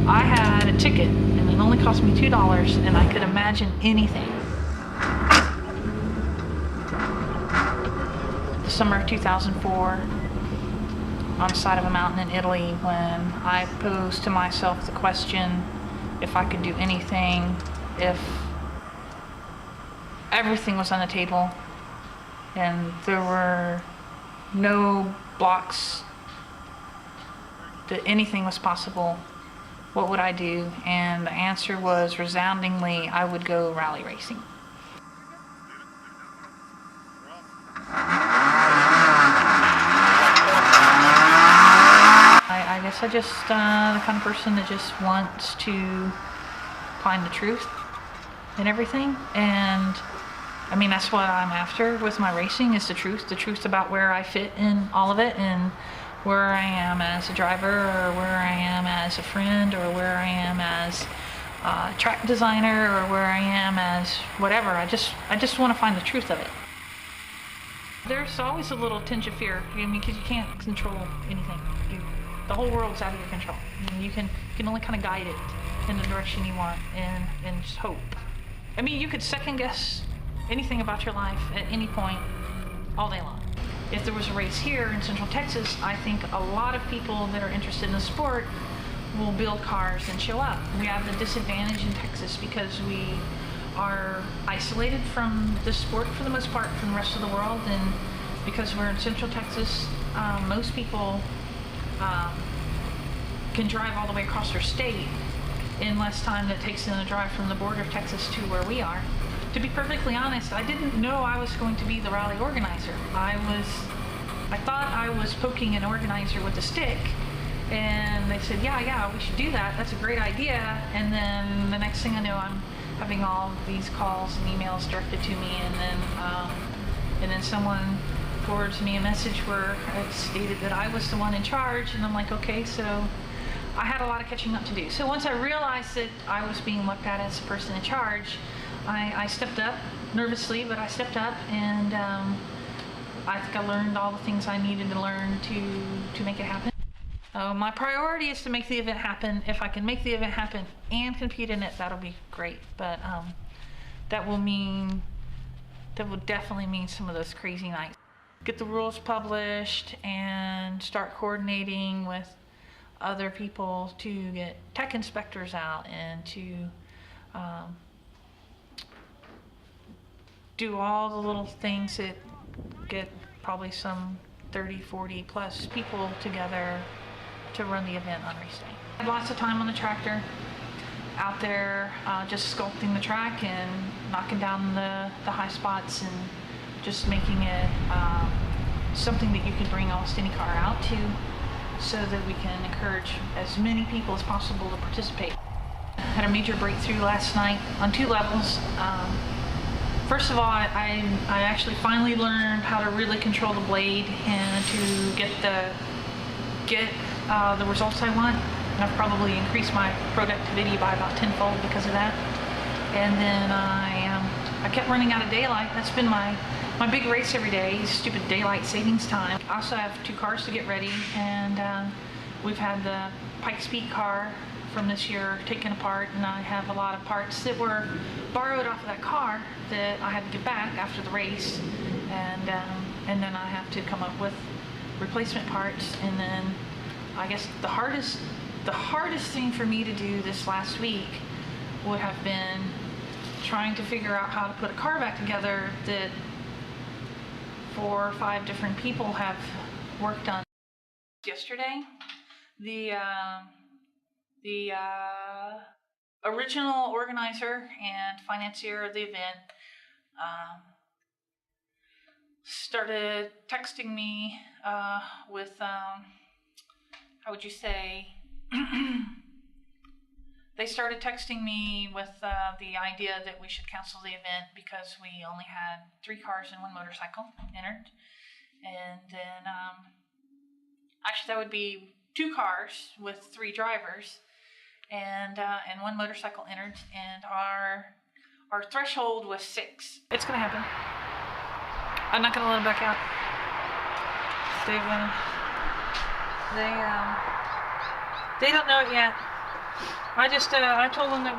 I had a ticket and it only cost me $2 and I could imagine anything. The summer of 2004, on the side of a mountain in Italy, when I posed to myself the question if I could do anything, if everything was on the table and there were no blocks, that anything was possible, what would I do? And the answer was resoundingly, I would go rally racing. I guess I just the kind of person that just wants to find the truth in everything, and I mean that's what I'm after with my racing, is the truth about where I fit in all of it, and where I am as a driver, or where I am as a friend, or where I am as a track designer, or where I am as whatever. I just want to find the truth of it. There's always a little tinge of fear, I mean, because you can't control anything. The whole world's out of your control. I mean, you can only kind of guide it in the direction you want, and just hope. I mean, you could second guess anything about your life at any point all day long. If there was a race here in Central Texas, I think a lot of people that are interested in the sport will build cars and show up. We have the disadvantage in Texas because we are isolated from the sport for the most part from the rest of the world, and because we're in Central Texas, most people can drive all the way across our state in less time than it takes them to drive from the border of Texas to where we are. To be perfectly honest, I didn't know I was going to be the rally organizer. I thought I was poking an organizer with a stick, and they said, yeah, we should do that. That's a great idea. And then the next thing I know, I'm having all these calls and emails directed to me, and then someone forwards me a message where it stated that I was the one in charge, and I'm like, okay, so I had a lot of catching up to do. So once I realized that I was being looked at as the person in charge, I stepped up, nervously, but I stepped up, and I think I learned all the things I needed to learn to make it happen. My priority is to make the event happen. If I can make the event happen and compete in it, that'll be great. But that will definitely mean some of those crazy nights. Get the rules published and start coordinating with other people to get tech inspectors out and to do all the little things that get probably some 30, 40 plus people together to run the event on race day. I had lots of time on the tractor out there, just sculpting the track and knocking down the high spots and just making it something that you can bring almost any car out to, so that we can encourage as many people as possible to participate. I had a major breakthrough last night on 2 levels. First of all, I actually finally learned how to really control the blade and to get the results I want. I've probably increased my productivity by about tenfold because of that. And then I kept running out of daylight. That's been my big race every day, stupid daylight savings time. I also have 2 cars to get ready, and we've had the Pikes Peak car from this year taken apart, and I have a lot of parts that were borrowed off of that car that I had to give back after the race, and then I have to come up with replacement parts. And then I guess the hardest thing for me to do this last week would have been trying to figure out how to put a car back together that 4 or 5 different people have worked on. Yesterday, the original organizer and financier of the event started texting me with, how would you say, they started texting me with the idea that we should cancel the event because we only had 3 cars and 1 motorcycle entered. And then, actually that would be 2 cars with 3 drivers and 1 motorcycle entered, and our threshold was 6. It's gonna happen. I'm not gonna let them back out. They don't know it yet. I told them that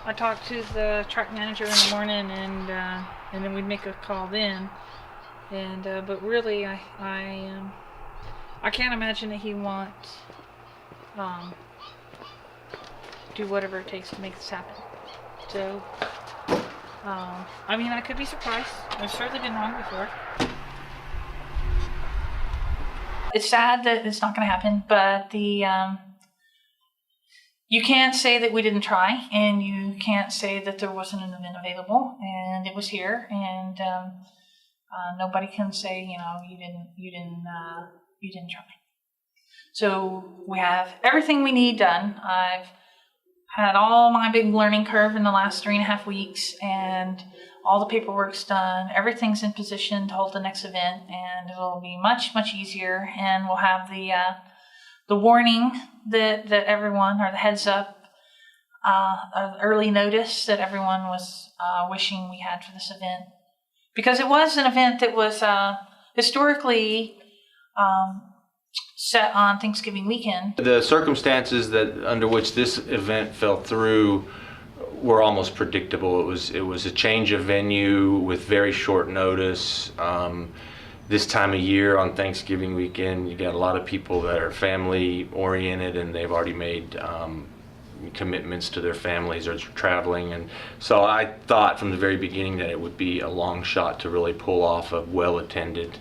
I talked to the track manager in the morning, and then we'd make a call then. And but really, I can't imagine that he won't do whatever it takes to make this happen. So, I mean, I could be surprised. I've certainly been wrong before. It's sad that it's not going to happen, but you can't say that we didn't try, and you can't say that there wasn't an event available, and it was here, and nobody can say, you didn't try. So we have everything we need done. I've had all my big learning curve in the last 3.5 weeks, and all the paperwork's done. Everything's in position to hold the next event, and it'll be much, much easier. And we'll have the warning that everyone, or the heads up, or the early notice that everyone was wishing we had for this event, because it was an event that was historically set on Thanksgiving weekend. The circumstances under which this event fell through were almost predictable. It was a change of venue with very short notice. This time of year on Thanksgiving weekend, you got a lot of people that are family oriented, and they've already made commitments to their families or traveling. And so I thought from the very beginning that it would be a long shot to really pull off a well-attended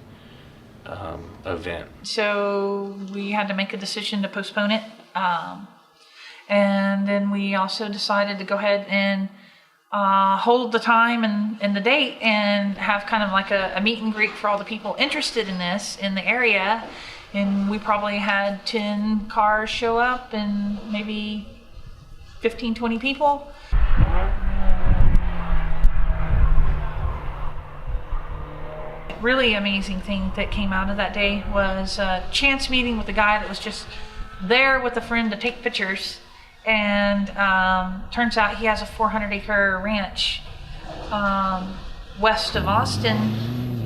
event. So we had to make a decision to postpone it. And then we also decided to go ahead and hold the time and the date and have kind of like a meet and greet for all the people interested in this in the area. And we probably had 10 cars show up and maybe 15, 20 people. Really amazing thing that came out of that day was a chance meeting with a guy that was just there with a friend to take pictures. And turns out he has a 400-acre ranch west of Austin,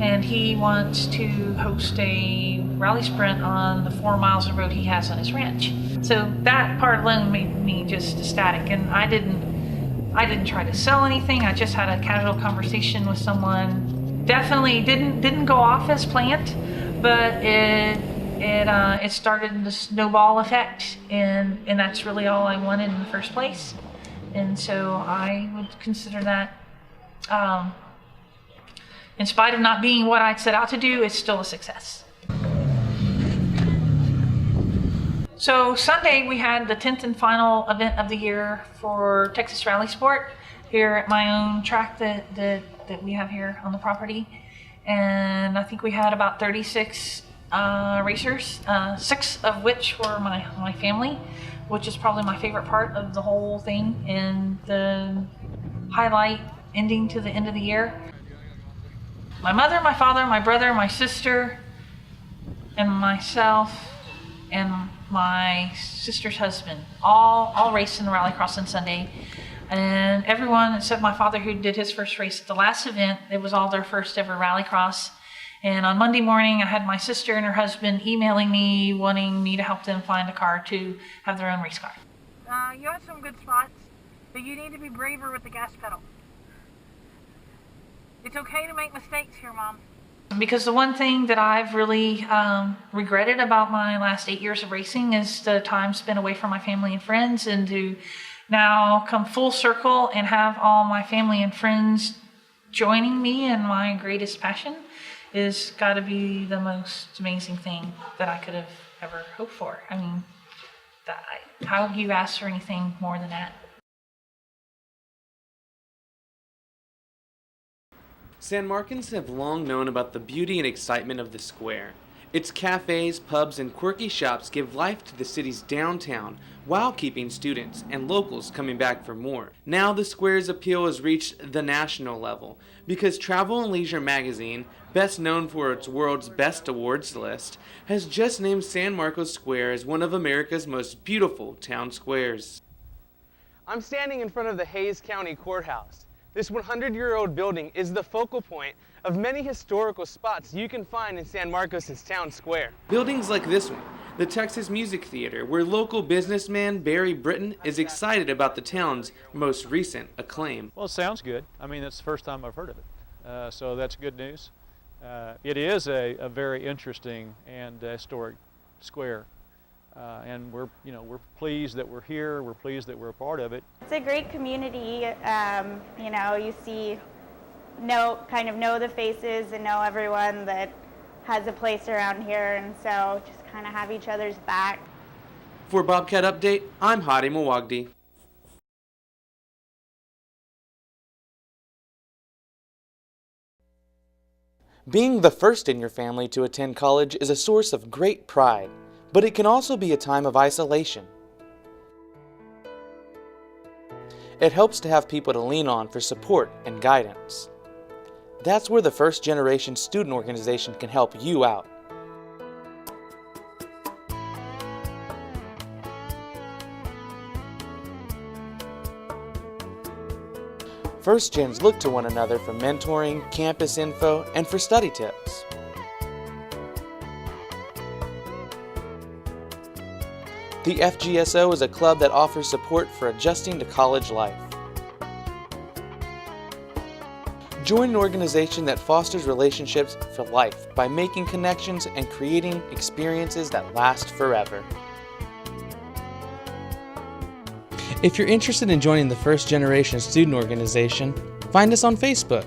and he wants to host a rally sprint on the 4 miles of road he has on his ranch. So that part alone made me just ecstatic. And I didn't try to sell anything. I just had a casual conversation with someone. Definitely didn't go off as planned, but it started the snowball effect, and that's really all I wanted in the first place. And so I would consider that, in spite of not being what I'd set out to do, it's still a success. So Sunday we had the 10th and final event of the year for Texas Rally Sport here at my own track that we have here on the property. And I think we had about 36 racers, 6 of which were my family, which is probably my favorite part of the whole thing, and the highlight ending to the end of the year. My mother, my father, my brother, my sister, and myself, and my sister's husband all raced in the Rallycross on Sunday. And everyone except my father, who did his first race at the last event, it was all their first ever Rallycross. And on Monday morning, I had my sister and her husband emailing me, wanting me to help them find a car to have their own race car. You have some good spots, but you need to be braver with the gas pedal. It's okay to make mistakes here, Mom. Because the one thing that I've really regretted about my last 8 years of racing is the time spent away from my family and friends, and to now come full circle and have all my family and friends joining me in my greatest passion is got to be the most amazing thing that I could have ever hoped for. I mean, how do you ask for anything more than that? San Marcans have long known about the beauty and excitement of the square. Its cafes, pubs, and quirky shops give life to the city's downtown while keeping students and locals coming back for more. Now the square's appeal has reached the national level because Travel and Leisure magazine, best known for its world's best awards list, has just named San Marcos Square as one of America's most beautiful town squares. I'm standing in front of the Hays County Courthouse. This 100-year-old building is the focal point of many historical spots you can find in San Marcos' town square. Buildings like this one, the Texas Music Theater, where local businessman Barry Britton is excited about the town's most recent acclaim. Well, it sounds good. I mean, it's the first time I've heard of it, so that's good news. It is a very interesting and historic square, and we're pleased that we're here. We're pleased that we're a part of it. It's a great community. You see, kind of know the faces and know everyone that has a place around here, and so just kind of have each other's back. For Bobcat Update, I'm Hadi Mawagdi. Being the first in your family to attend college is a source of great pride, but it can also be a time of isolation. It helps to have people to lean on for support and guidance. That's where the First Generation Student Organization can help you out. First Gens look to one another for mentoring, campus info, and for study tips. The FGSO is a club that offers support for adjusting to college life. Join an organization that fosters relationships for life by making connections and creating experiences that last forever. If you're interested in joining the First Generation Student Organization, find us on Facebook.